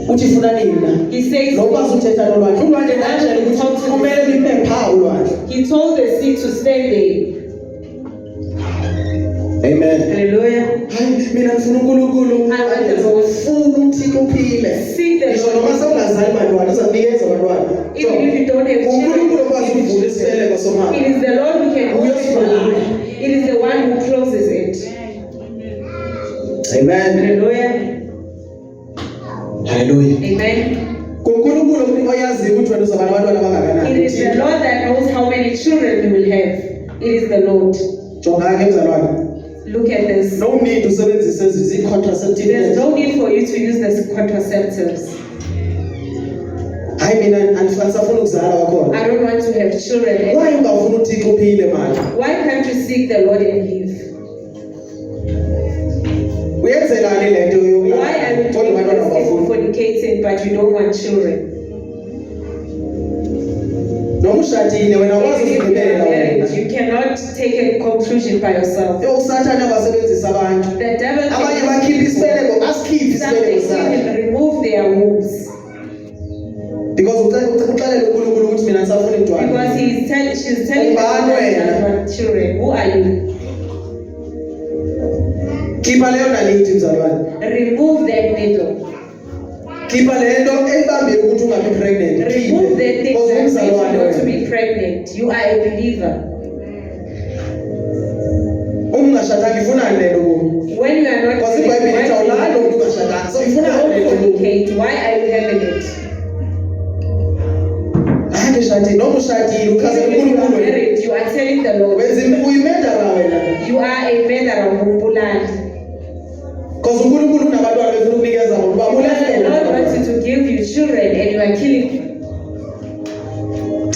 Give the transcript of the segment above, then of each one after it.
He says, he told the sea to stand there. Amen. Hallelujah. Hayi mina ngifuna uNkulunkulu ufuna uThixo uphile. Ngisho noma sewungazali bantwana uzanikeza abantwana. Even if you don't have uNkulunkulu okwazi ukuvula isibeleko somama. It is the Lord who can open your eye. It is the one who closes it. Amen. Hallelujah. Hallelujah. Amen. uNkulunkulu oyazi ukuthi wena uzaba nabantwana abangakanani. It is the Lord that knows how many children you will have. It is the Lord. Jonga ke mzalwane. Look at this. No need to usebenzisa izi-contraceptives. There's no need for you to use the contraceptives. Hayi mina angisafuna ukuzala kakhona. I don't want to have children. Why ungafuna uThixo uphile manje? Why can't you seek the Lord and live? Uyenzelani lento yokulala? Why are you doing this fornicating but you don't want children? Noma ushadile wena wazi Even if you are ukugqibela married, wena. you cannot take a conclusion by yourself. Usathane abasebenzisa abantu. The devil Abanye bakhipha isibeleko, asikhiphi some isibeleko sakhe. even remove their wombs Because uxelela uNkulunkulu ukuthi mina ngisafuna intwana. because she's telling them that she doesn't want children. Who are you? Khipha leyo nalithi mzalwane. Remove that needle. Khipha lento ebambile ukuthi ungabi pregnant. Remove the thing Because that makes you umzalwane not to wena. be pregnant. You are a believer. Ungashadanga ifunani lento kuwe. When you are not Because iBhayibheli ithi awulali umuntu ungashadanga. So ifunani don't lento kuwe. fornicate. Why are you having it? Hayi shadile noma ushadile uchaza Even if you are uNkulunkulu. married, you are telling the Lord. Wenza uyimedala wena. You are a murderer of Umbulani. Because uNkulunkulu unabantwana befuna ukunikeza abantu The Lord babulele. wants you to give you children and you are killing them.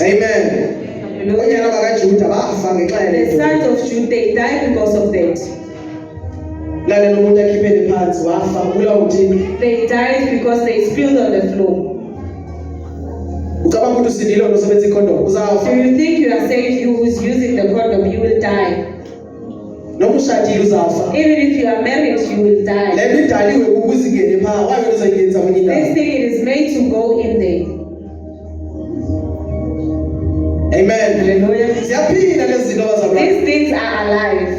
Amen. Onyana bakaJuda bafa ngenxa The yalento. sons of Judah, they died because of that. Lalela umuntu akhiphele phansi wafa ubulawa uthini. They died because they spilled on the floor. Ucabanga ukuthi usidile wena usebenzisa ikondom uzafa. Do you think you are safe? You who's using the condom, you will die. Noma ushadile uzafa. Even if you are married, you will die. Lento idaliwe ukuze ingene pha. Waye wena uzayenza kwenye This indawo. thing it is made to go in there. Amen. Hallelujah. Siyaphila lezi zinto abazalwane. These things are alive.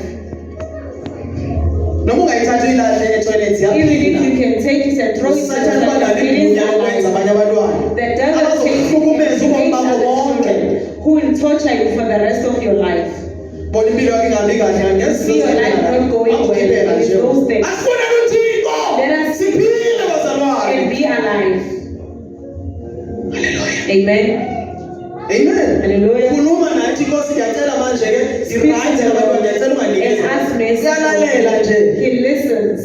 Noma ungayithatha uyilahle etoilet Even if siyaphila. you can take it and throw it Usathane inside, badala it is igunya lokwenza alive. abanye abantwana. The devil takes it Abazokuhlukumeza and ubomi makes bakho other bonke. children who will torture you for the rest of your life. Bona impilo yakho ingabi kahle ngezinto See your life not going well. Akugibela It is nje. those things. Asifuna uThixo. Let us Siphile bazalwane. and be alive. Hallelujah. Amen. Amen. Hallelujah. Khuluma nathi Nkosi ngiyacela manje ke sirayithe abantu ngiyacela And unganikeze. ask mercy. Uyalalela nje. He listens.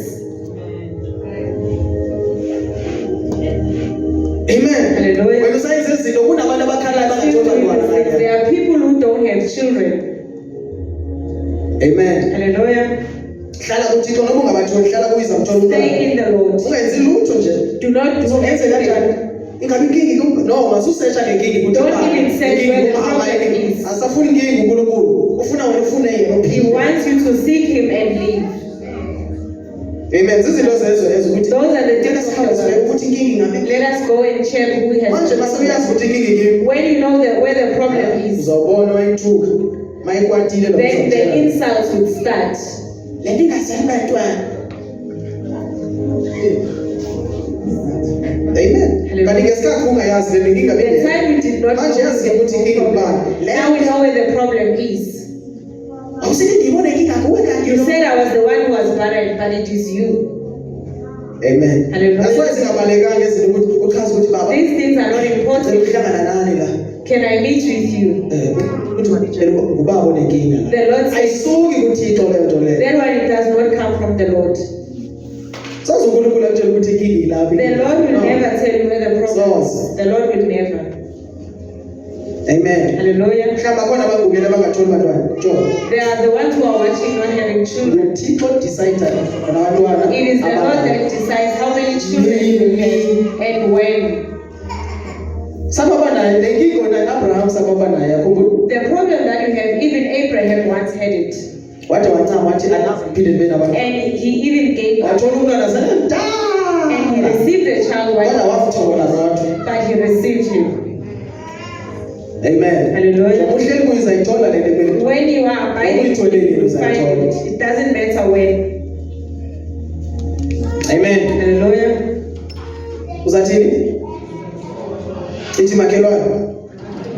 Amen. Hallelujah. Wena usayenza izinto kunabantu abakhalayo bangathola abantwana ngayo. There are people who don't have children. Amen. Hallelujah. Hlala kuThixo noma ungabatholi hlala kuyiza mthola Stay umntwana. in the Lord. Ungenzi lutho nje. Do not do Uzoyenze kanjani? anything. Ingabe inkingi no masusearcha ngenkingi ukuthi Don't even search where the problem is. asafuni inkingi uNkulunkulu. Ufuna wena ufune yena He uphile. wants you to seek Him and live. Amen. Zizinto zezo ukuthi Those are the thina things sihambe sibe ukuthi inkingi ingabe. Let us go and check who Manje has. masebeyazi ukuthi inkingi yini. When you know where the problem is, Uzawubona wayithuka. Mayikwatile lo then the insults would start. lento ingasihamba ntwana. Amen. Hallelujah. Kanti ngesikhathi ungayazi le nkinga The bengekho. time we did not know Manje yazi ukuthi inkingi the ngubani. problem. Now we know where the problem is. Awusithi ngibona inkinga kuwe kanti. You said I was the one who was barren, but it is you. Amen. Hallelujah. Asiwazi singabalekanga izinto ukuthi uchaze ukuthi baba. These things are not important. Uhlangana nani la? Can I meet with you? Uthi manitshela ubaba onenkinga. The Lord says Ayisuki kuThixo le nto le. that one it does not come from the Lord. Sazi uNkulunkulu akutshela ukuthi inkinga ilaphi. The Lord will never tell you where the problem is. So- The Lord will never. Amen. Hallelujah. Mhlawumbe khona abagugela bangatholi bantwana. Job. They are the ones who are watching not having children. uThixo decide abantwana. It is the Lord that decides how many children you will have and when. Sababa naye lenkinga ona Abraham sababa naye yakhumbula. The problem that you have, even Abraham once had it. Wathi wathama wathi anafu phinde bena abantu. And he even gave up. Wathola umntwana zana And he mdala. received the child Kodwa while received you. Amen. Hallelujah. Uhleli kuyizayithola le nto. When you are abiding, you will find it. It doesn't matter when. Amen. Hallelujah. Uzathini? Ithi makhelwane.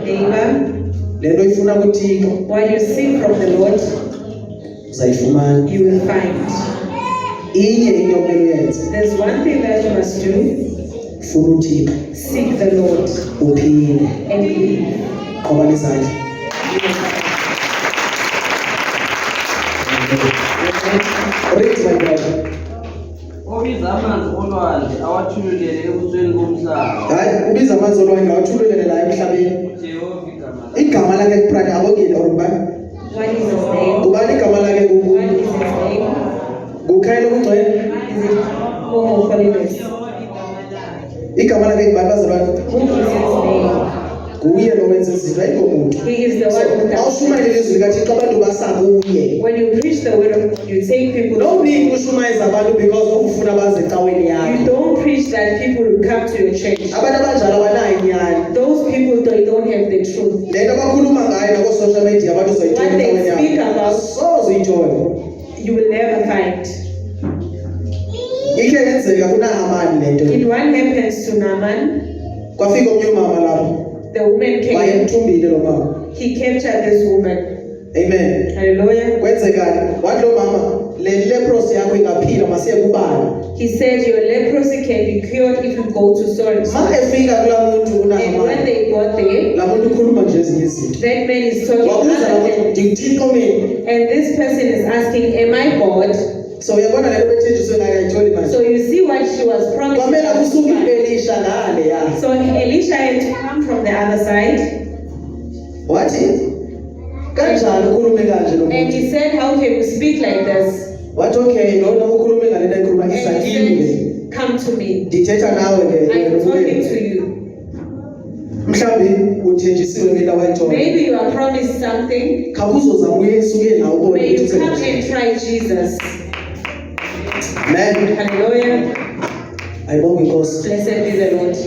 Neighbor, Le nto ifuna kuthixo what you seek from the Lord, uzayifumana. you will find. Inye into okumele uyenze. There's one thing that you must do. Funa uthixo. Seek the Lord Uphile. and believe. Qoba nesandla. Read my brother. Obiza amanzi olwandle awathululele ebusweni bomhlaba. Hayi, ubiza amanzi olwandle awathululele la emhlabeni. Jehova igama lakhe. Igama lakhe kuprani abongile orubani. What is his name? Kubani igama lakhe What is his name? kukhayela ukugcwele. Is it home of holiness? Igama lakhe ngibani bazalwane? Who is his name? Kuye lo wenza izinto ayikho umuntu. He is the one who does. Awushumayele ilizwi likaThixo abantu basakuye. When you preach the word of God, you take people. Nobiki ushumayeza abantu because ufuna baze ecaweni You yakho. don't preach that people will come to your church. Abantu abanjalo abanayo inyani. Those people, they don't have the truth. Le nto abakhuluma ngayo nako social media abantu What uzoyithola they ecaweni speak yakho. about, Soze uyithola. you will never find. Ikhe yenzeka kunahamani le nto. It one happens to Naaman. Kwafika omnye umama lapho. The woman came. Wayemthumbile lo mama. He captured this woman. Amen. Hallelujah. Kwenzekani? Wathi lo mama, le leprosy yakho ingaphila masiye kubani. He said your leprosy can be cured if you go to Soros. Ma efika kula muntu And when unahamani. they got there, La muntu ukhuluma nje ezinye izinto. that man is talking Wabuza la other muntu, things. "Ngithixo mina." And this person is asking, am I God? So uyabona le nto bethenjiswe ngayo ayitholi manje. So you see what she was promised. Kwamele kusuke Elisha ngale ya. So Elisha had to come from the other side. Wathi kanjani ukhulume kanje lo And muntu? he said, how can you speak like this? Wathi okay, lona ukhulume ngale nto ekhuluma And isakini. he said, come to me. Ndithetha nawe ke. I'm talking to you. Mhlambi uthenjisiwe ngento awayithola. Maybe you are promised something. Khawuzozama uyesu ke nawe ubone May you ukuthi come utheni. and try Jesus. Amen. Hallelujah. Ayibonge Inkosi. Blessed be the Lord.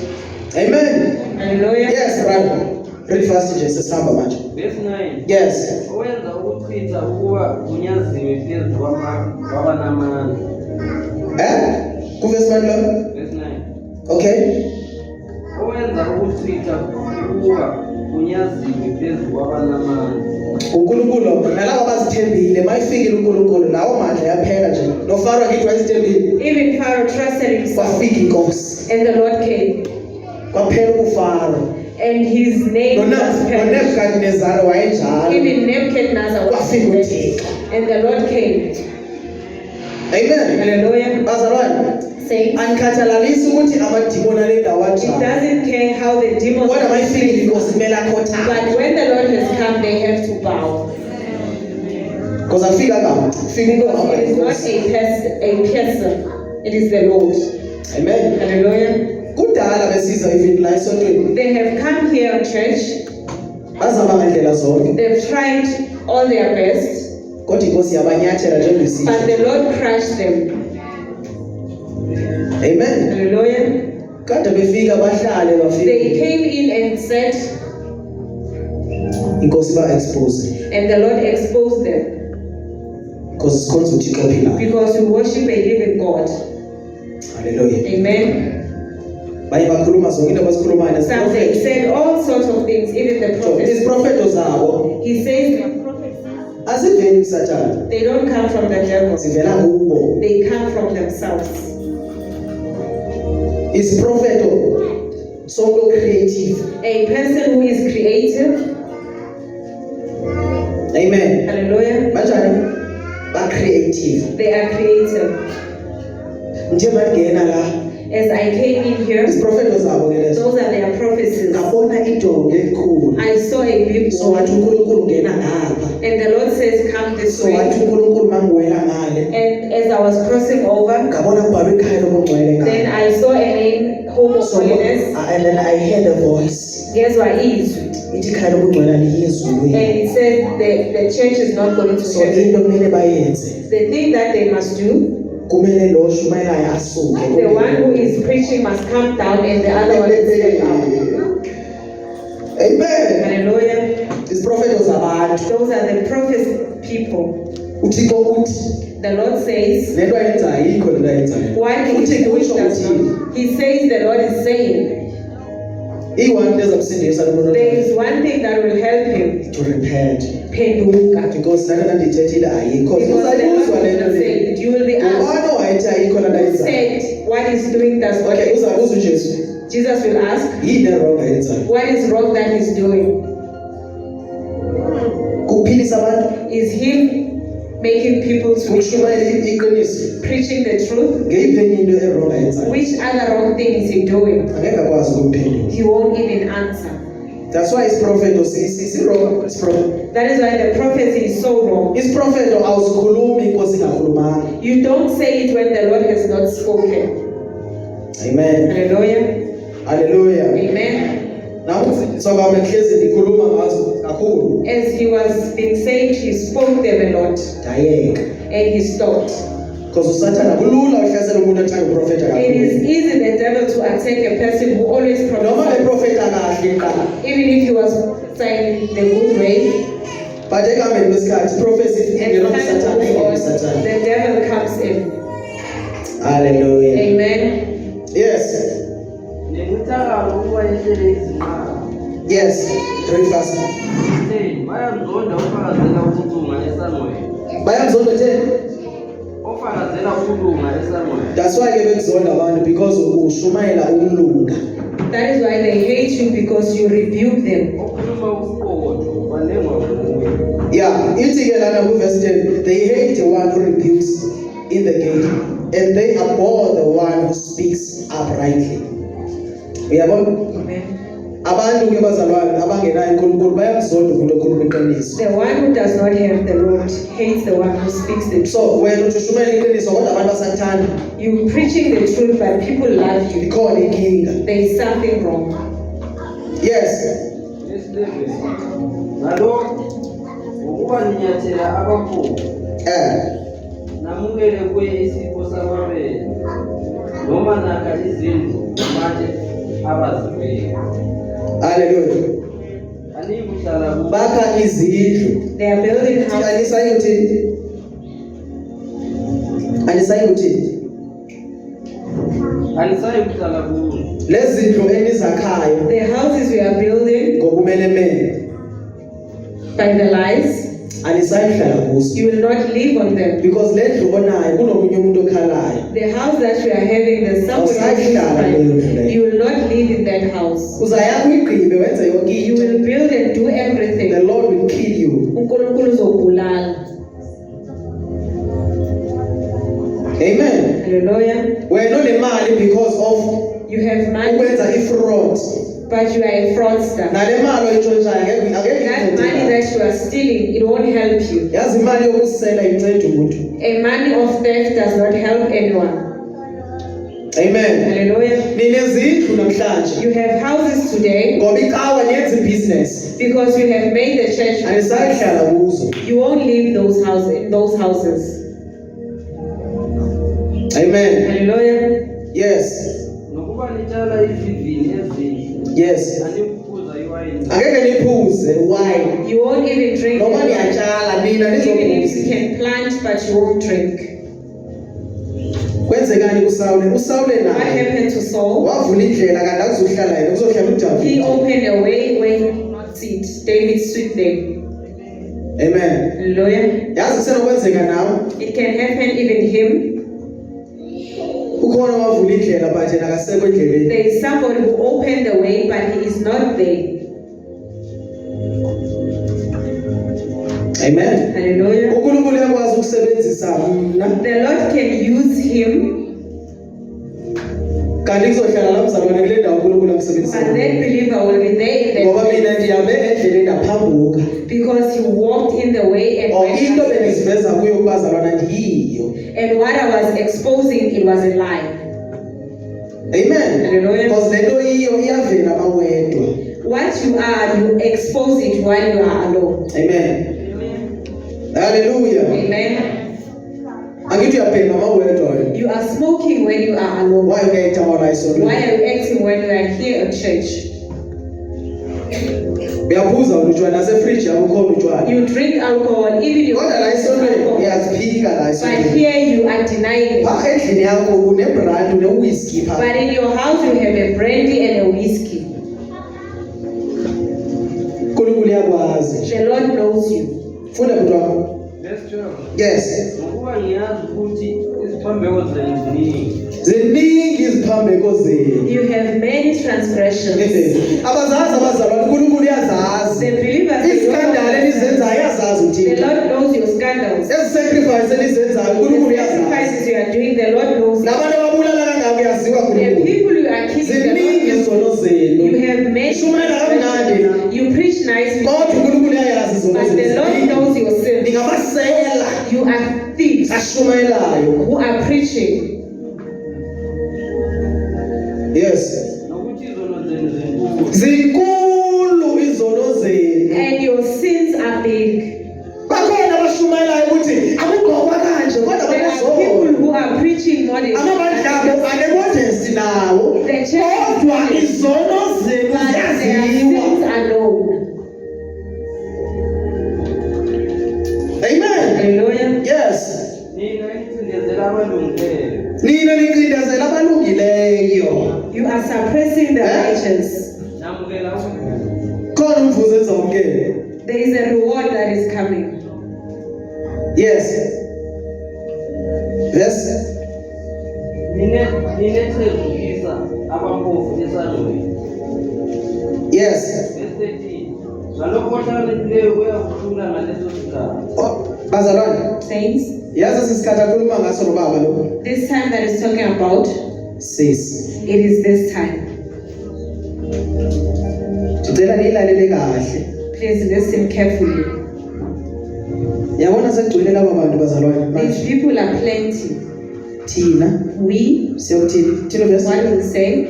Amen. Hallelujah. Yes, brother. Read fast nje sesihamba manje. Verse 9. Yes. Owenza ukuchitha ukuba kunyaziwe phezu kwabanamandla. Kuverse 1 lo. Verse 9. Okay. Owenza ukuchitha ukuba kunyaziwe phezu kwabanamandla. uNkulunkulu nalabo abazithembile mayifikile uNkulunkulu lawo mandla yaphela nje noFaro akithi wayezithembile Even Pharaoh trusted himself. kwafika inkosi And the Lord came. kwaphela uFaro And his name was perished. noNebukadnezar wayenjalo Even Nebuchadnezzar was kwafika uThixo. And the Lord came. Amen. Hallelujah. Bazalwane Saying, anikhathalalisi ukuthi amadimoni alendawo it kanjani doesn't care how the demons kodwa mayifikile inkosi kumele but akhothame when the Lord has come, they have to bow. because afika ngapha fika into ohamba It is not inkosi. a person. It is the Lord. Amen. Hallelujah. Kudala besiza even la esontweni They have come here on church. bazama ngendlela zonke They've tried all their best, kodwa inkosi yabanyathela but njengesizwe. the Lord crushed them. Amen. Hallelujah. Kade befika bahlale They bafika came in and said, inkosi ba expose and the Lord exposed them because sikhonza uThixo ophilayo. because we worship a living God. Hallelujah. Amen. Baye bakhuluma zonke into abazikhulumayo Some they said all sorts of things, even the prophets. Izprofeto zabo He says the prophets, aziveli kuSathane they don't come from the devil. zivela kubo. They come from themselves. Izprofeto so creative. A person who is creative, Amen. hallelujah, Banjani? Ba creative. they are creative. Nje mangena la As I came in here, izprofeto zabo ke lezo. those are their prophecies. Ngabona idonga elikhulu. I saw a big So wathi wall, uNkulunkulu ngena ngapha. and the Lord says, come this So wathi way. uNkulunkulu mangiwela ngale. And as I was crossing over, Ngabona kubhalwe ikhaya lobungcwele then ngale. I saw a name, Home of So Holiness. and then I heard a voice. Guess what is? Ithi ikhaya lobungcwele liyezulwini. And it said the church is not going to So heaven. into kumele bayenze. The thing that they must do, Kumele lo shumelayo asuke. the one who is preaching must come down and the other one is step up. Amen. Hallelujah. Isiprofeto zabantu. Those are the prophets people. uThixo uthi The Lord says, lento ayenzayo ayikho lento ayenzayo. what he uThixo does usho does uthini? not. He says the Lord is saying, Iyiwani into ezamsindisa lo muntu there is one thing that will help him, to repent. penduka. Because lana ndithethile ayikho. Because the Lord Uzayibuzwa will lento not le. say it. You will be asked, Ngubani owayethi ayikho lento who ayenzayo? said what he's doing does not. Okay, uzabuza uJesu. Jesus will ask, Yini errong ayenzayo? what is wrong that he's doing? Kuphilisa abantu, Is him making people to ukushumayela iqiniso. preaching the truth? Ngeyiphi enye into errong ayenzayo? Which other wrong thing is he doing? Angeke akwazi ukuphendula. He won't even answer. That's why isiprofeto si-wrong. Isiprofeto. That is why the prophecy is so wrong. Isiprofeto awusikhulumi inkosi ingakhulumanga. You don't say it when the Lord has not spoken. Amen. Hallelujah. Hallelujah. Amen. Namuhla sokwami ehlezi ngikhuluma ngazo kakhulu. As he was being said, he spoke them a lot Dayeka. and he stopped. Because usathana kulula uhlasela umuntu athanda uprofeta It is kakhulu. easy the devil to attack a person who always Noma le prophesies, profeta kahle qala. even if he was prophesying in the good way. But ekuhambeni kwesikhathi prophecy And ingena time kusathana goes ingena on, kusathana. the devil comes in. Hallelujah. Amen. Yes. Nekuthakala ukuba yehlele izimali. Yes. Very fast. Bayamzonda ofakazela ukulunga esangweni. Bayamzonda nje. Ofakazela ukulunga esangweni. That's why ke bekuzonda abantu because ushumayela ukulunga. That is why they hate you, because you rebuke them. Okhuluma uqotho balengwa nguye. Yeah, ithi ke lana ku verse 10, they hate the one who rebukes in the gate, and they abhor the one who speaks uprightly. Uyabona? Amen. Abantu ke bazalwane abangenayo uNkulunkulu bayamzonda umuntu okhuluma iqiniso. The one who does not have the Lord hates the one who speaks the truth. So wena uthi ushumela iqiniso kodwa abantu basathanda, You preaching the truth, but people love you. ikhona inkinga. There is something wrong. Yes. Lesibhebhe. Ngalokho ukuba ninyathela abakhulu. Namukele kuye isipho samabele. Noma nakha izindlu manje abazibeka. Hallelujah. Anikuhlala kubo. Bakha izindlu. They are building houses. Anisayi uthini? Anisayi uthini? Anisayi kuhlala kuzo. Lezi ndlu enizakhayo The houses we are building ngokumelemele by the lies, anisayi hlala kuzo. you will not live on them. Because le ndlu onayo kunomunye umuntu okhalayo. The house that we are having, there's someone else inside. You will not live in that house. Uzayakha uyigqibe wenze yonke You into. will build and do The everything. Lord will kill you. uNkulunkulu uzokubulala. Amen. Hallelujah. Wena unemali because of You have money, ukwenza ifraud. but you are a fraudster. Nale mali oyitshontshayo ngeke That money incede. that you are stealing, it won't help you. Yazi imali yokusela incede umuntu. A money of theft does not help anyone. Amen. Hallelujah. Ninezindlu namhlanje. You have houses today Ngoba iqhawe niyenza business. because you have made the church. Anisayi hlala kuzo. You won't leave those houses in those houses. Amen. Hallelujah. Yes. Nokuba nitshala izivini ezinhle. Yes. Anikubuza iwayini. Angeke niphuze wine. You won't even drink. Noma it. niyatshala nina Even if you nizophuza. can plant, but you won't drink. Kwenzekani kuSawule? uSawule What naye happened to Saul? wavula indlela kanti akuzohlala yena kuzohlala He uDavide. opened a way where he did not sit. David stood there. Amen. Hallelujah. Yazi kusenokwenzeka nawe. It can happen even him. Ukhona wavula indlela but yena akasekho endleleni. There is somebody who opened the way, but he is not there. Amen. Hallelujah. uNkulunkulu uyakwazi ukusebenzisa mina The Lord can use him, kanti kuzohlala la mzalwane kule ndawo uNkulunkulu amsebenzisa. and that believer will be there in Ngoba the mina ndihambe endleleni ndaphambuka. because he walked in the way and Or went into after it. bengiziveza kuyo kubazalwana ndiyiyo. And what I was exposing, it was a lie. Amen. Hallelujah. Because lento yiyo iyavela mawedwa. What you are, you expose it while you are alone. Amen. Hallelujah. Amen. Angithi uyabhema mawedwa wena. You are smoking when you are alone. Why uyayitha wona Why isonto? are you acting when you are here at church? uyaphuza utshwala nasefridge yakho khona utshwala You drink alcohol, even you kodwa la drink esontweni alcohol. uyaziphika la But esontweni here you are denying it. pha endlini yakho kunebrand une-whisky pha But in your house you have a brandy and a whiskey. uNkulunkulu uyakwazi The Lord knows you. funda bhuti wakho Verse 12. yes Ngokuba ngiyazi ukuthi iziphambeko zenu ziningi. ziningi iziphambeko zenu You have many transgressions. abazazi abazalwane uNkulunkulu uyazazi The believers, isikandalo elizenzayo uyazazi the uthixo Lord knows your scandals. ezi sacrifice elizenzayo uNkulunkulu The uyazazi sacrifices you are doing, the Lord knows them. labantu ababulala kangaka uyaziwa The uNkulunkulu people you are killing, the ziningi Lord izono knows. zenu You have many Shumela kamnandi transgressions. You preach nicely, kodwa uNkulunkulu uyayazi izono but the Lord zenu knows your sin. ningamasela You are thieves ashumayelayo who are preaching. yes Nokuthi izono zenu zinkulu. zinkulu izono zenu And your sins are big. bakhona abashumayelayo ukuthi akugqokwa kanje kodwa There are banezono people who are preaching modesty. amabandlabo anemodesti nawo The church kodwa izono zenu but their ziyaziwa sins are known. amen Hallelujah. yes Nina nicindezela abalungileyo. nina nincindezela abalungileyo You are suppressing the righteous. Namukela ukuthi khona umvuzo ezawumkela There is a reward that is coming. yes yes ninethezukisa abampofu esandlweni. yes Verse 13. Ngalokho ohlakaniphileyo uyakuhlula ngaleso sikhathi. Oh, bazalwane Saints, yazi sisikhathi akhuluma ngaso nobaba lo this time that is talking about, sis it is this time. ngicela niyilalele kahle Please listen carefully. yabona sekugcwele laba bantu bazalwane These manje people are plenty. thina We, siyokuthini thina verse what will say,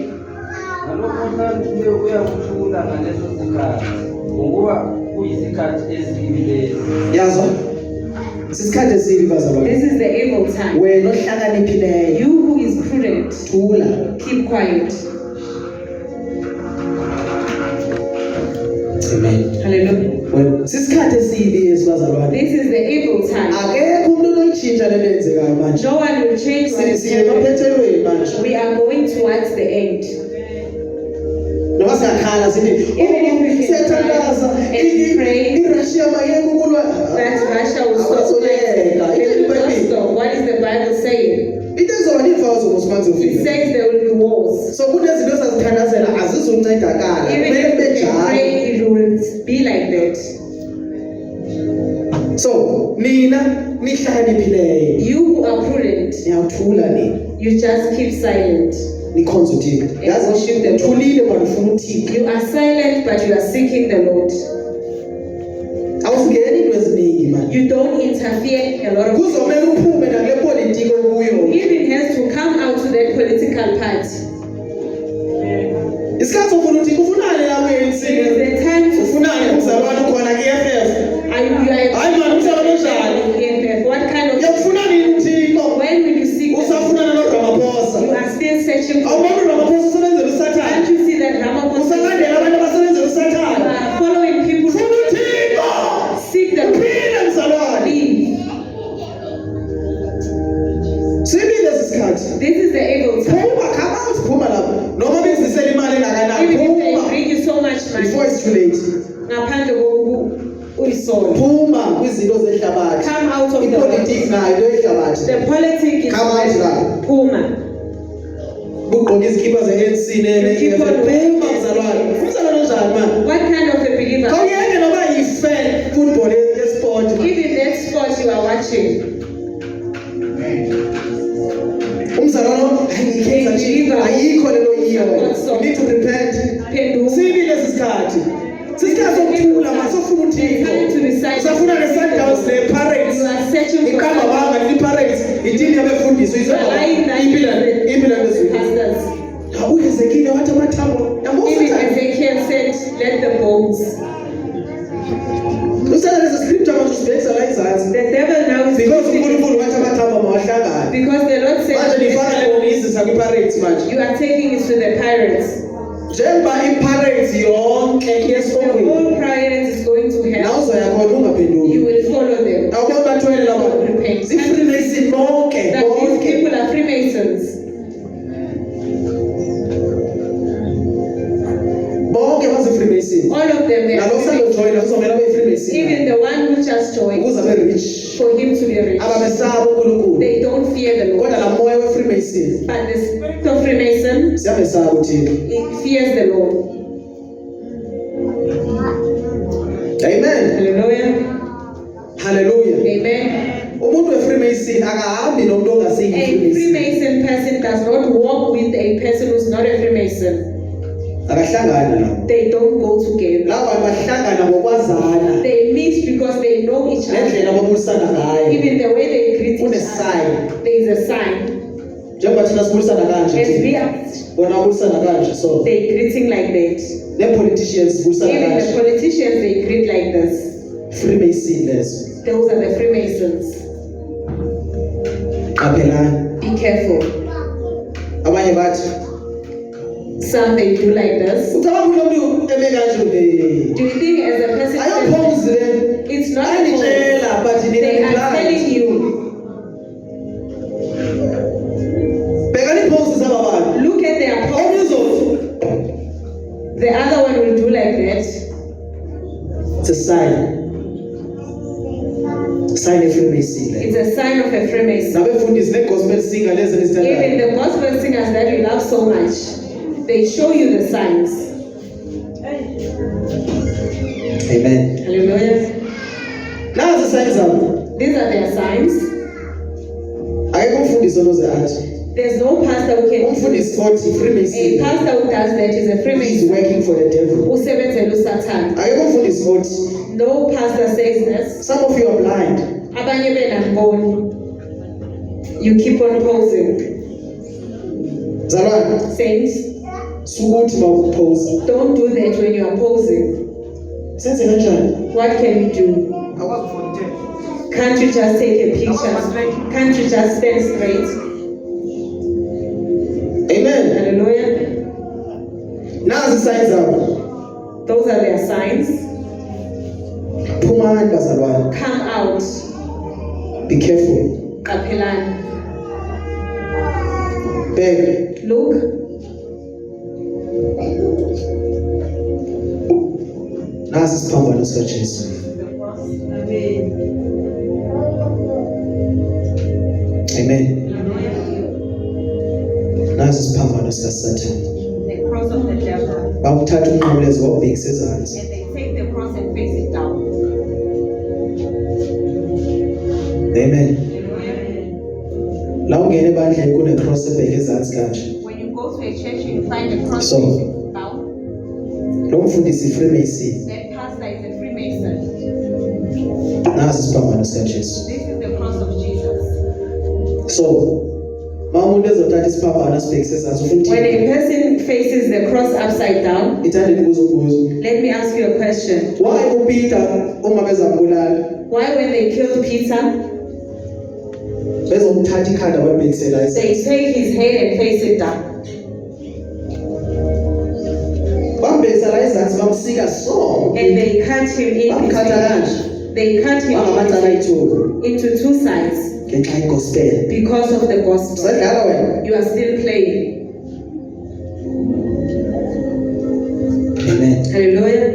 Ngalokho ohlakaniphileyo uyakuhlula ngaleso sikhathi. Ngokuba kuyisikhathi esibi leso. yazwa sisikhathi esibi bazalwane this is the evil time. wena ohlakaniphileyo You who is prudent, thula keep quiet. amen Hallelujah. wena sisikhathi esibi esibazalwane This is the evil time. akekho umuntu onoyitshintsha lento eyenzekayo manje No one will change what is siye happening. emaphethelweni manje We are going towards the end. noma siyakhala sithi Even if we can siyathandaza cry and pray irussia mayeke ukulwa That Russia will stop Abasoleka. fighting. They will not Ithi stop. What is the Bible saying? into kuzoba neemfazo ngosibani It zofika says there will be wars. so kunezinto esazithandazela azizuncedakala Even kumele if we kube can njalo pray, it will be like that. so nina nihlakaniphileyo You who are prudent, niyawuthula nina you just keep silent. nikhonza uthixo yazi worship the Lord. uthulile but ufuna uthixo You are silent, but you are seeking the Lord. awusingeni into eziningi manje You don't interfere a lot of things. kuzomele uphume nakule politiki okuyo Even has to come out to that political party. isikhathi sofuna uthixo ufunani la It is kwe-ANC the time to ufunani umzalwane ukhona ku-EFF Hayi man, umzalwane onjani? EFF. What kind of uyakufuna nini uthixo when will you seek the usafunana noRamaphosa You are still searching for awubona uRamaphosa usebenzela Can't usathane you see that Ramaphosa usalandela abantu abasebenzela usathane are following people funa uthixo seek the uphile mzalwane believe. sibile lesi sikhathi This is the evil time. phuma come out phuma lapho noma bekuzisela imali engakanani Even if they phuma bring you so much before money, it's too late ngaphandle kokuba uyisole. phuma kwizinto zehlabathi Come out of the ipolitiki nayo into yehlabathi The politics is Come out lapho. Puma. kugqoka izikipa ze-ANC Keep on phuma mzalwane umzalwane onjani mani What kind of a believer? khawuyeke noba yi-fan football yesport Even that sport you are watching, umzalwane ayikho lelo yiyo you need to repent Pendu, sibi lesi sikhathi sisikhathi sokuthula masofuna uthixo usafuna ne-Sundowns ne-Pirates you are searching for iqamba banga i-Pirates ithini yabefundiswa impilo lezulu pastors. uHezekile wathi amathambo Even Ezekiel said, let the bones. usala lezi scripture manje usibhekisa la izansi The devil now is because uNkulunkulu wathi amathambo mawahlangane because the Lord manje said, nifaka lelo nizisa kwi-Pirates manje you are taking it to the pirates. njengoba i-parents yonke The yesifokweni whole parent is going to hell. nawe uzoyakhona ungaphenduki You will follow them. awubona bathwele laba Repent. zii-Freemason bonke That these bonke people are Freemasons. bonke bazi-Freemason All of them, they nalo are Freemasons. usazojoyina uzomele abe-Freemason Even the one who just joined, ukuze abe rich for him to be rich. abamesaba unkulunkulu They don't fear the Lord. kodwa la moya we-Freemason But the spirit of Freemason, siyamesaba uthixo it fears the Lord. amen Hallelujah. haleluya Amen. umuntu we-Freemason akahambi nomuntu A ongasiyi-Freemason Freemason person does not walk with a person who's not a Freemason. akahlangana nabo They don't go together. laba bahlangana ngokwazana They meet because they know each other. nendlela ababulisana ngayo Even the way they greet each kune-sign other, there is a sign. njengoba thina sibulisana As we kanje are, bona babulisana kanje so they greeting like that. ne-politicians sibulisana Even the kanje politicians, they greet like this. Freemason lezo Those are the Freemasons. qaphelani Be careful. abanye bathi Some they do like this. ucabanga ulo muntu eme kanje Do you think as a person, ayophozi le it's not ayanditshela but nina they are niblind telling you, bheka iphozi zaba bantu look at their pose. omuzothi The other one will do like that. it's a sign e-Freemason le It's a sign of a Freemason. nabefundisi ne-gospel singer lezi Even ezithandayo the gospel singers that you love so much, they show you the signs. amen Hallelujah. nazi sign zabo These are their signs. akekho umfundisi onoze athi There's no pastor who can. umfundisi othi A Freemason pastor who does that is a is Freemason. working for the devil Usebenzela uSatan. akekho umfundisi othi No pastor says this. some of you are blind Abanye bena ngiboni. You keep on posing. zalwane Saints, sukuthi bawuphosa don't do that when you are posing. senze kanjani What can you do? Akwazi ukufundela. Can't you just take a picture? Can't you just stand straight? amen Hallelujah. nazi sign zabo Those are their signs. phumani bazalwane Come out. be careful Qaphelani. bheka Look. nasi isiphambano sikajesu amen nasi isiphambano sikasathane The cross of the devil. bakuthatha umnqamlezo wawubhekisa ezantsi And they take the cross and face it down. amen la ungena ebandleni kune-cross ebheke ezantsi kanje When you go to a church, you find a cross So- facing down. lo mfundisi i-Freemason That pastor is a Freemason. nasi isiphambano sikajesu This is the cross of Jesus. so ma umuntu ezothatha isiphambano asibhekise ezantsi ufuna When ukuthi a person faces the cross upside down, ithande ndibuza umbuzo let me ask you a question. why uPeter uma bezambulala Why when they killed Peter, bezomthatha ikhanda balibhekisela they take his head and face it down? bambhekisa la ezantsi bamsika so And they cut him in bamkhatha kanje between. They cut him bangamacala ayithulu into two sides ngenxa yegospel because of the gospel. sadlala wena You are still playing. amen Hallelujah.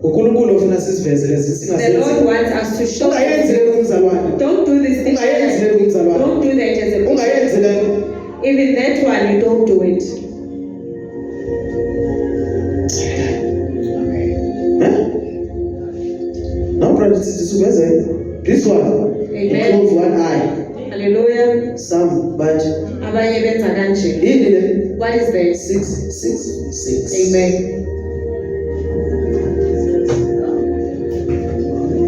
uNkulunkulu ufuna sizivezele The singasenzi Lord wants us to show. ungayenzi lelo kumzalwane Don't do this thing. ungayenzi lelo kumzalwane Don't do that as a Christian. ungayenzi lelo Even that one, you don't do it. no brother siveze this one Amen. close one eye Hallelujah. some but Abanye benza kanje. yini le What is that? 666 Amen.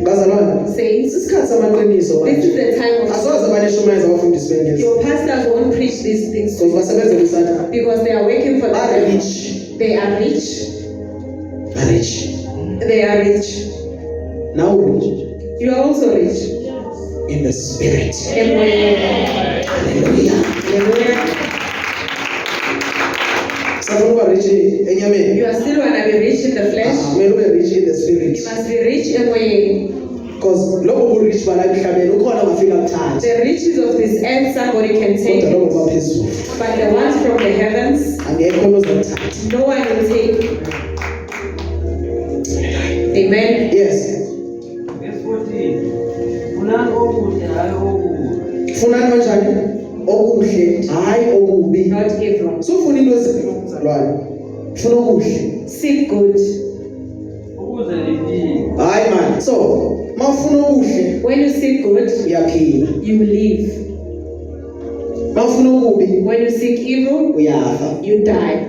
bazalwane Saints, isikhathi samaqiniso this is the time of. asoze baneshumayeza abafundisi bengezi Your pastors won't preach these things to because you basebenzela usathane because they are working for the are devil. rich They are rich. rich They are rich. now rich You are also rich. in the spirit Emoyeni. hallelujah Hallelujah. sifuna ukuba rich enyameni. You are still wanna be rich in the flesh. Kumele ube rich in the spirit. You must be rich emoyeni. Because lobo bu-rich bala emhlabeni ukhona ongafika kuthatha. The riches of this earth somebody can take, Kodwa lobo baphezulu. but the ones from the heavens, Angekho ozathatha. no one will take. Amen. Yes. Verse 14. Funani okuhle hayi okubi. Funani kanjani? Okuhle, hayi okubi. Not evil. So ufuna into ezilwane. Ufuna okuhle. Seek good. Ukuze niphile. Hayi man. So, mawufuna okuhle When you seek good, uyaphila. you live. Mawufuna okubi When you seek evil, uyafa. you die.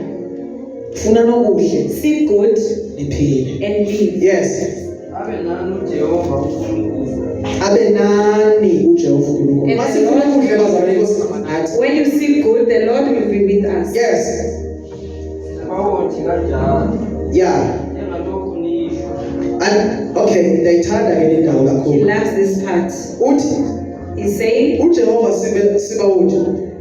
Funa nokuhle Seek good niphile. and live. Yes. Abe nani uJehova uNkulunkulu. Abe nani uJehova uNkulunkulu. And Masifuna okuhle bazalwane Nkosi nathi. When you seek good, the Lord will be with us. Yes. Sebawothi kanjalo. Yeah. Njengalokhu nisho. And okay, ndayithanda ke le ndawo He kakhulu. loves this part. Uthi He's saying, uJehova siba uthi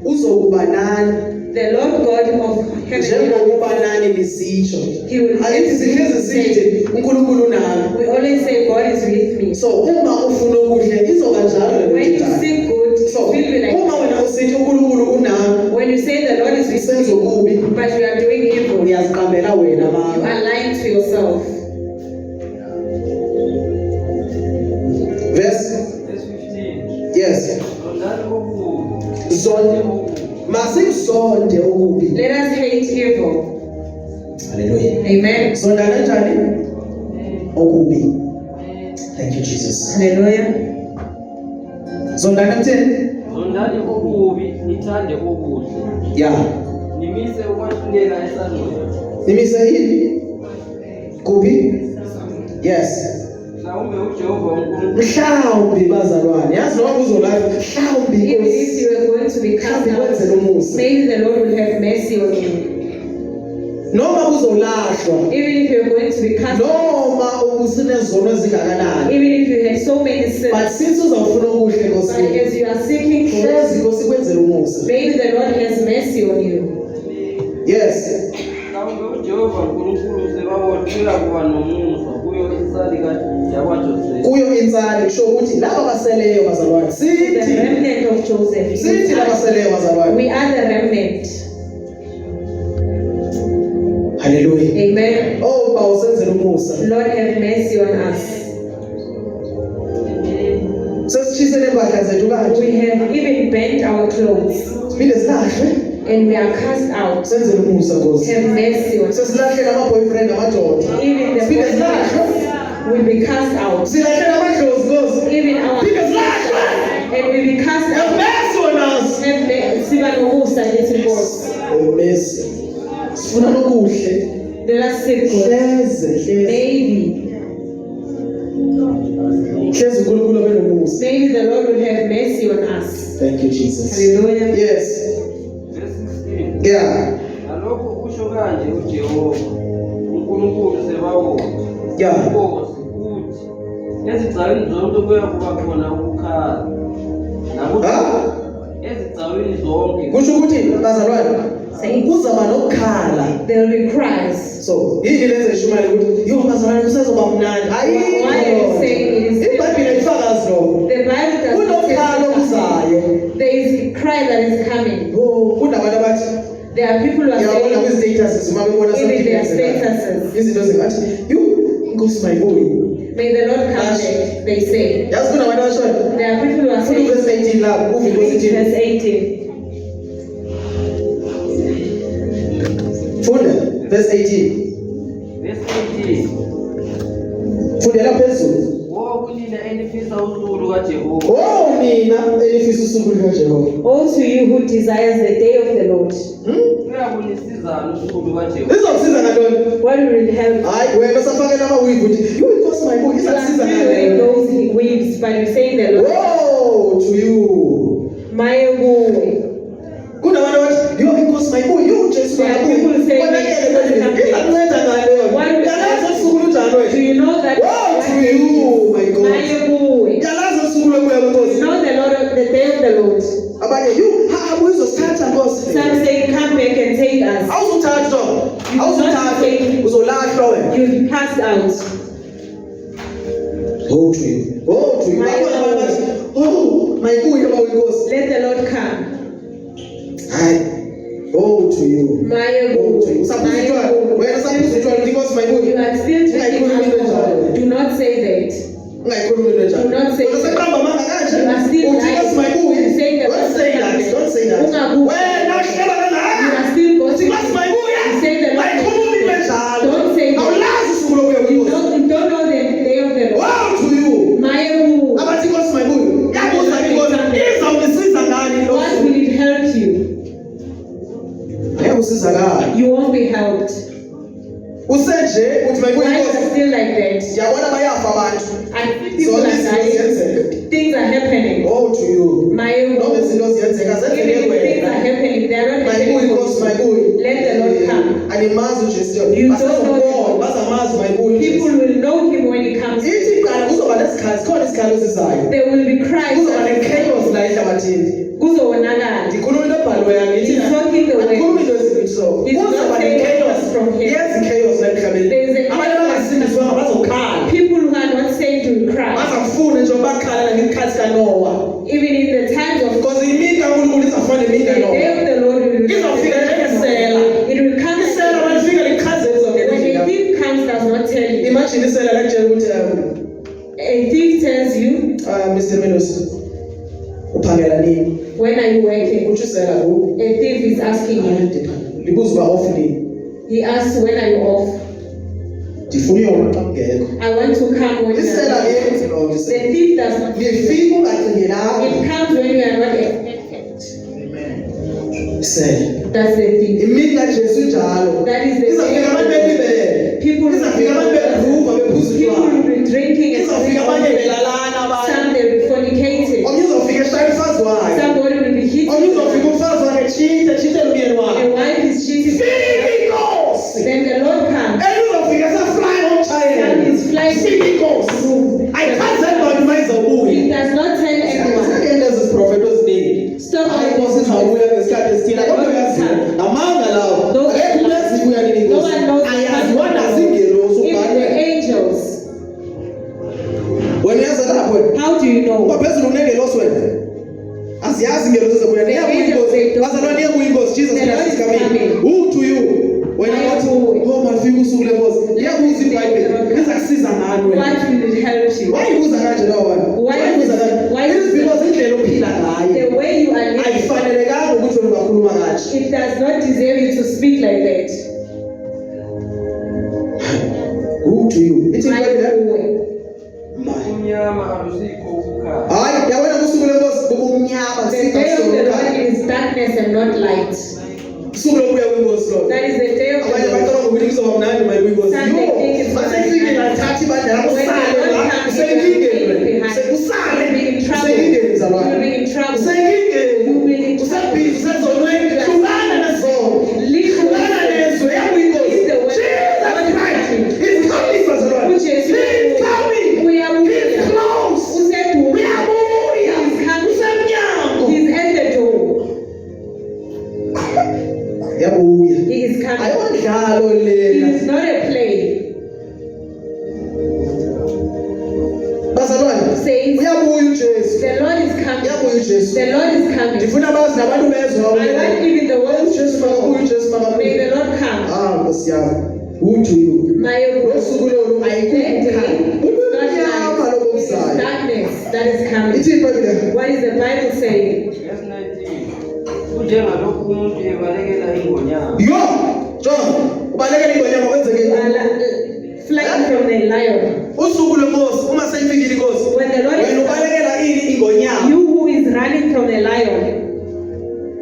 uzokuba nani the Lord God of heaven, njengokuba nani lisitsho. He will Ayithi sihlezi sithi uNkulunkulu nami. We always say God is with me. So uma ufuna okuhle izoba njalo le When you nto. seek good, it So will be like uma wena usithi uNkulunkulu unami when you say the Lord is with usenzo me, kubi but you are doing evil, you uyaziqambela wena mama. are lying to yourself. Verse Verse 15. yes. Zondani okubi. Zonde masizonde okubi. Let us hate evil. Hallelujah. Amen. Zonda kanjani? Okubi. Thank you Jesus. Hallelujah. Zonda kanjani? Zondani okubi, nithande okuhle. Yeah. Nimise ukwahlulela esandleni. Nimise yini? Kubi? Yes. Mhlawumbe uJehova uNkulunkulu Mhlawumbi bazalwane. Yazi noma uzolala mhlawumbi Even if you are going to be cast out, maybe the Lord will have mercy on you. noma uzolahlwa. Even if you are going to be cast out, Noma ubusinezono ezingakanani. even if you had so many sins, But since uzawufuna okuhle but Nkosi. as you are seeking good, Hlezi Nkosi kwenzele umusa. maybe the Lord has mercy on you. Yes. mhlawumbe uJehova uNkulunkulu sebawothela kuba nomusa kuyo insali yakwaJosefa. Kuyo insali kusho ukuthi laba baseleyo bazalwane. The Sithi remnant of Joseph. sithi laba baseleyo bazalwane. We are the remnant. Hallelujah. Amen. Oh, bawusenzele umusa. Lord have mercy on us. Sesitshise lempahla zethu kanje. We have even bent our clothes Siphinde silahlwe. and we are cast out. Senzele umusa Nkosi. Have mercy on us. Sesilahlele ama-boyfriend amadoda. Even the Siphinde silahlwe. boys will be cast out. Silahlele amadlozi Nkosi. Even our Siphinde silahlwe. and will be cast Have out. mercy on us. Have mercy. Siba nomusa kithi Nkosi. Have mercy. Sifuna nokuhle. Let us seek good. Hleze. Maybe Hleze uNkulunkulu abe nomusa. the Lord will have mercy on us. Thank you Jesus. Hallelujah. Yes. Verse 16. Yeah. Ngalokho usho kanje uJehova uNkulunkulu sebawothi. Yeah. Inkosi uthi ezigcawini zonke kuyakuba khona ukukhala. Ha? Ezigcawini zonke Kusho ukuthi bazalwane Say, kuzaba nokukhala. there will be cries. So, yini lenze shumane ukuthi yo bazalwane kusezoba mnandi. Why are you saying it is? iBhayibheli ifakazi lo. The Bible does not Kunokhalo say kuzayo. there is a cry that is coming. Oh, kunabantu abathi There are people who are yabona saying, kwi-statuses uma bebona even their something statuses, izinto zingathi yo Nkosi my boy. may the Lord come back. They say. Yazi kunabantu abashoyo. There are people who are Funa saying, verse 18 lapho uve read Nkosi verse ithini. 18. Funda verse 18. Verse 18. Fundela phezulu. Wokulila enifisa usuku kaJehova. Oh mina elifisa usuku likaJehova. All to you who desires the day of the Lord, Kuyakunisizana usuku kaJehova. Izokusiza ngantoni? what will help? Hayi wena usafakela ama-wig uthi yo Nkosi my boy You are izakusiza still wearing ngantoni? those weaves, but you're saying the Lord, Woe to you. my boy. Kunabantu abathi yo Nkosi my boy yo Jesu There are my boy. people saying Bonakele this kodwa is izakunceda ngaleyo. What will- Yalazi usuku lunjani Do wena? you know that? Woe to you my God. My boy. Yalazi usuku lokuya You kweNkosi. know the Lord, the day of the Lord. Abanye yo ha uzosithatha Nkosi. Some say, come back and take us. Awuzuthatha. out. Woe to you. Woe to you. Oh, my God. Let the Lord come. Woe to you. My Woe to you. You are still drinking alcohol. Do not say that. Do not say that. You are still lying. Saying that. Don't say that. Don't say that. You are still gossiping. You say the Lord. Don't say that. You don't know the day of the Lord. Woe to you. My what will it help you? You won't be helped. Why is it still like that? I see people are dying. Things are happening. Woe to you. My things are happening. They are not happening. Let the Lord come. You don't know. People will know him when he comes. There will be cries. Kuzowonakala. He's talking the way. He's not saying chaos from here. There is a people who are not saying to cry. Even in the times of the day of the Lord will be. It will come. When a thief comes, does not tell you. A thief tells you, Mr. Minos, when are you working? A thief is asking you. He asks, when are you off? I want to come when you are not. The thief does not. It comes when you are not expected. That's the thief. That is the thing. People will be drinking and some they will be fornicating. Somebody will be hitting. A wife is cheating. Then the Lord comes. Sun is flying. He does not tell anyone. Stop all this. No one knows. Even the angels. How do you know? Jesus Christ is coming. Who to you? When I want to what will it help you? Why is the way you are living, it does not deserve you to speak like that. Who to you? It's the day of the Lord is darkness and not light. That is the day of the Lord. Sunday thing is when the Lord comes, you will be in trouble. You will be in trouble. You will be in trouble. Leave the we are moving. Who said to me? He's coming. He's at the door. He is coming. It is not a play. Says, the Lord is coming. The Lord is coming. I want even the world to know. May the Lord come. Who to you? My it's darkness that is coming. What is the Bible saying? John, flying from the lion. When the Lord is coming, you who is running from the lion.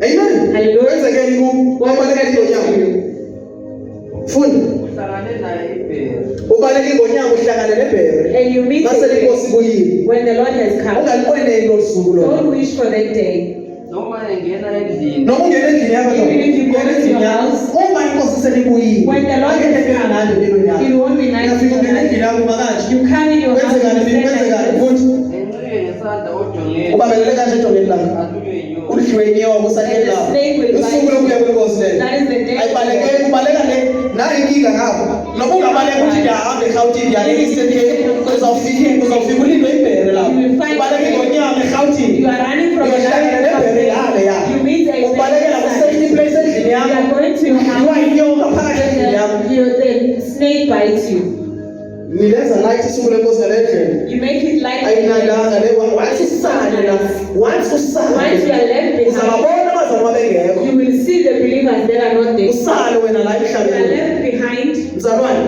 Amen. Hallelujah. What will happen to you? And you meet when the Lord has come. Don't wish for that day. Even if you go into your house, when the Lord has come, it won't be nice. You come in your house and the snake will bite. That is the day. eGauteng ya Eastern Cape uzawufika ulindwe ibhere lapho ubaleke ngonyama eGauteng You are running from nebhere yale ya You meet a ubalekela ku-safety place endlini You are yakho going to your house. uyiwa inyoka phakathi endlini yakho The snake bites you. nilenza light isuku lenkosi ngalendlela You make it like ayinandanga le once usale la once usale once you are left behind, uzababona abazalwa bengekho you will see the believers that are not there. usale wena la You are emhlabeni left behind. mzalwane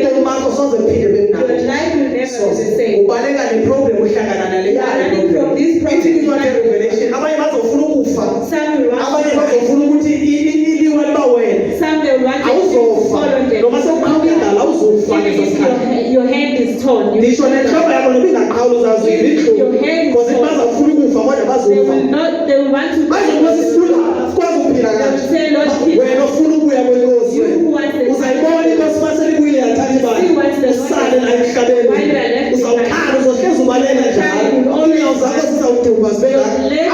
ubomi bakho soze buphinde Your bemnandi life will never be the same. ubaleka neproblem uhlangana nale You are running from this ithi incwadi problem. yerevelation abanye bazofuna ukufa Some will want abanye to bazofuna ukuthi iliwa liba wena Some they will want to awuzofa fall on them. noma sewuqhawukala awuzofa Even ngeso if sikhathi your hand is torn, you ngisho nenhloko yakho noma ingaqhawula uzazuyile inhlungu because bazafuna ukufa kodwa they bazofa will not. They will want to. bazokuthi sisulapha sikwazi ukuphila They will kanje say, Lord, keep wena ofuna ukubuya kwenkosi you who wants the uzayibona inkosi masele ibuyile yathatha ibali See what the Lord usale la While you are emhlabeni left uzawukhala uzohlezi ubalela njalo inyawo zakho zizawudumba zibeka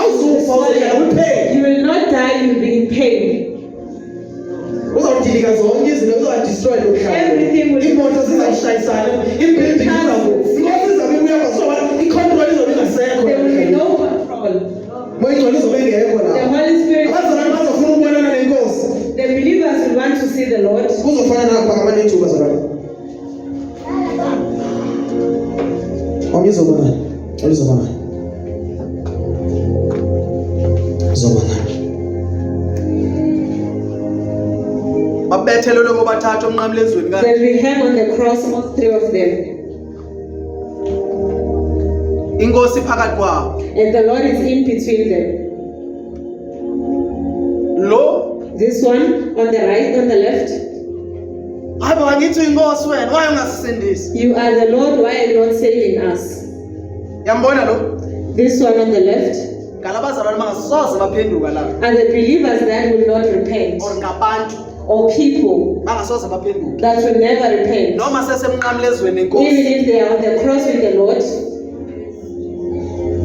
awuzufa uzohlala uphele You will not die. You will be in pain. uzawudilika zonke izinto uzawudestroy lo Everything mhlaba will- imoto zizawushayisana ibuilding zizakufa inkosi izabe ibuya kwasoba icontrol izobe ingasekho There will be no control. moya ingcwele izobe engekho The lapho Holy Spirit. abazalwane bazofuna ukubonana nenkosi The believers will want to see the Lord. kuzofana napha kamanethuba bazalwane omyizobona oluzobona uzobona babethelelwe bobathathu omnqamlezweni kanti Then we hang on the cross, all three of them, inkosi phakathi kwabo and the Lord is in between them. lo This one on the right, on the left. hayi bangithi inkosi wena waye ungasisindisi You are the Lord. Why are you not saving us? yambona lo This one on the left ngalabazalwane bangasoze baphenduka lapho are the believers that will not repent, or ngabantu or people bangasoze baphenduka that will never repent. noma sesemnqamlezweni Even inkosi if they are on the cross with the Lord,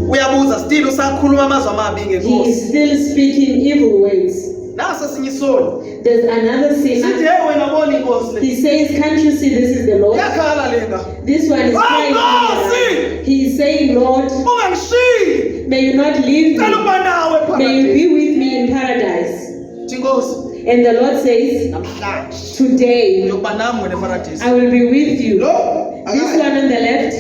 uyabuza still usakhuluma amazwi amabi he ngenkosi is still speaking evil words. naso sinye isoni There's another sithi sinner. hey wena bona inkosi le He says, "Can't you see this is the Lord?" yakhala lena This one is Oh, crying. no, out. He is saying, "Lord, ungangishiyi may you not leave cela me. ukuba nawe May you phakathi be with me in paradise." thi inkosi And the Lord says, namhlanje "Today uyokuba nami wena eparadise I will be with you." lo This one on the left,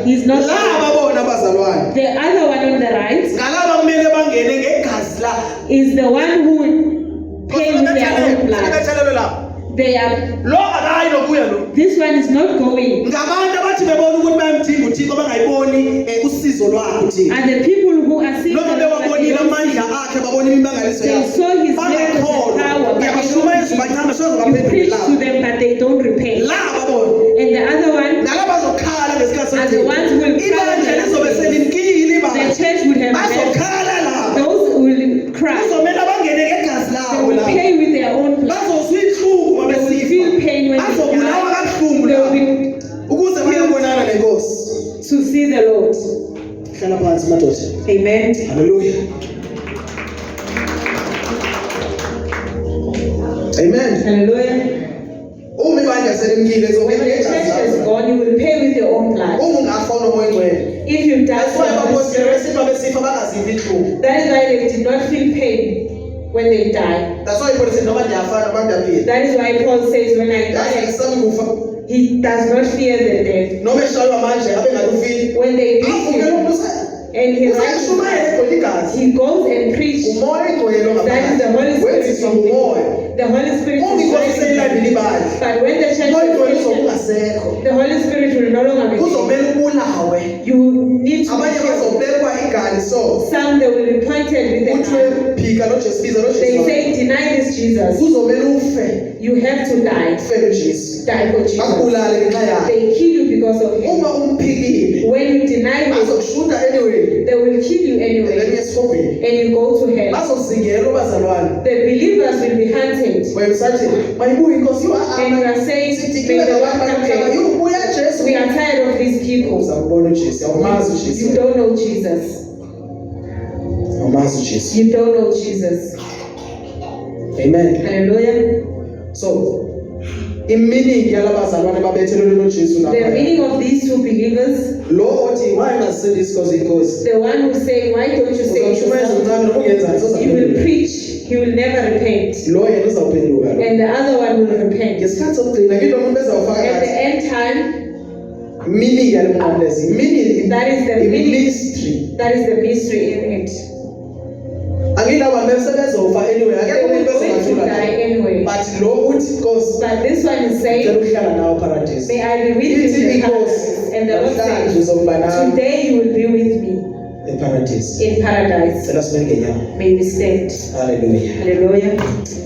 he's not. laba bona abazalwane The other one on the right ngalaba kumele bangene ngegazi la is the one who will pay with their own blood. bethelelwe lapho They are. lo akayi nokuya lo This one is not going. ngabantu abathi bebona ukuthi bayamdinga uthixo bangayiboni usizo lwakhe uthixo And the people who are seeing noma the Lord, bewabonile amandla akhe babona imimangaliso they yakhe saw his miracles and bangakholwa power, but they uyabashumayeza don't ubancama soze You preach baphendule to them, but they don't repent. laba bona And the other one, nalaba bazokhala ngesikhathi are the ones who will ibandla cry. lizobe selimkile The ibandla church would have left. bazokhala laba Those will cry. kuzomela bangene ngegazi They labo will laba pay with their own blood. bazozwa inhlungu They will babesifa feel pain when they bazobulawa die. kabuhlungu They will laba be ukuze bayobonana nenkosi to see the Lord. hlala phansi madoda Amen. haleluya amen Hallelujah. uma ibandla selimkile When izobona the church ngegazi is lakho gone, you will pay with your own blood. uma ungafa unomoya ingcwele If you die that's why from the abapostoli Spirit, besifa besifa bangazivi inhlungu that is why they did not feel pain when they die. that's why ipolisi noma ndiyafa noma ndiyaphila That is why Paul says, when I yazi die, ngisabi kufa he does not fear the death. noma eshaywa manje abe ngalufili When they beat avukele him umuntu and he rises, usayishumayela egcwele igazi he goes and preaches. umoya engcwele That is the Holy Spirit. wenziswa ngumoya The Holy Spirit uma is inkosi rising. seyilandile ibandla But when the church umoya engcwele uzobe is ungasekho the Holy Spirit will no longer be there. kuzomele ubulawe You need to abanye be killed. bazobekwa igani so Some they will be pointed with the kuthiwe hand. phika nojesu biza They nojesu say, deny this Jesus. kuzomele ufe You have to die. ufele ujesu Die for Jesus. akubulale ngenxa yakhe They kill you because of him. uma umphikile When you deny him, bazokushuta anyway they will kill you elenye anyway. esikhobeni And you go to hell. bazozingelwa bazalwane The believers will be hunted. wena usathi mayibuye inkosi And you are saying, may sidikile the Lord ngabantu come abamhlaba back. yubuya jesu We are tired of these people. uzambona ujesu awumazi ujesu You don't know Jesus. awumazi ujesu You don't know Jesus. amen Hallelujah. so The meaning of these two believers, why must say this because the one who's saying, why don't you say it yourself? He will preach, he will never repent. And the other one will repent. At the end time, that is the mystery. That is the mystery in it. They were going to die anyway. But this one is saying, may I be with you in paradise. And the Lord said, today you will be with me in paradise. In paradise. May we stand. Hallelujah. Hallelujah.